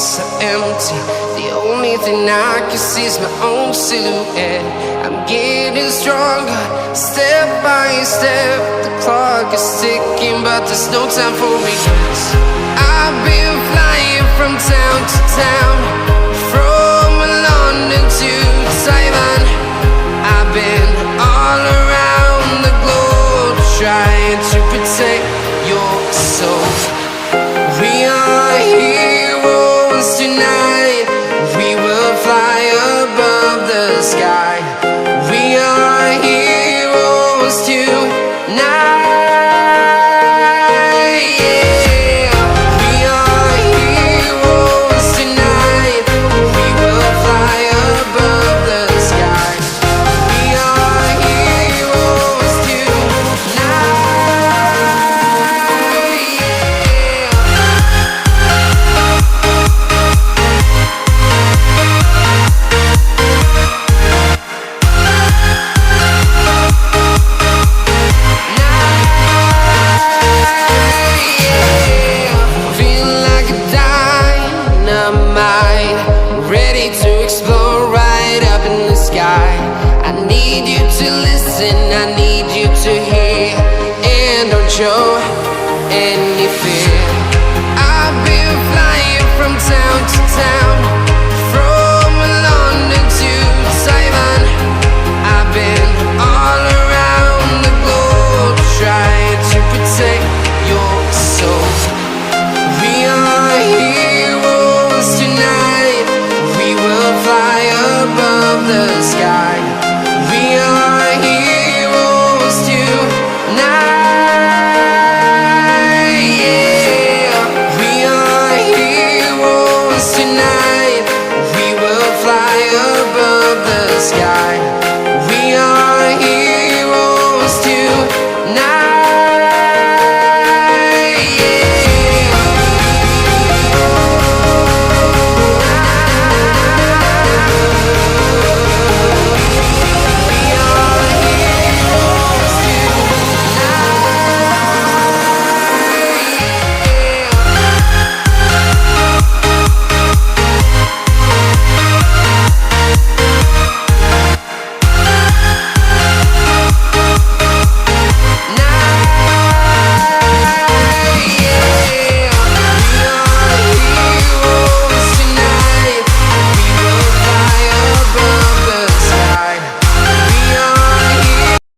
so empty. The only thing I can see is my own silhouette. I'm getting stronger, step by step. The clock is ticking, but there's no time for regrets. I've been flying from town to town, from London to Taiwan. I've been all around the globe, trying to protect your soul. We are heroes tonight. We will fly above the sky. We are heroes tonight. Yeah. We are heroes tonight. We will fly above the sky. We are heroes tonight. Ready to explore right up in the sky. I need you to listen, I need you to hear, and don't show any fear. I've been flying from town to town.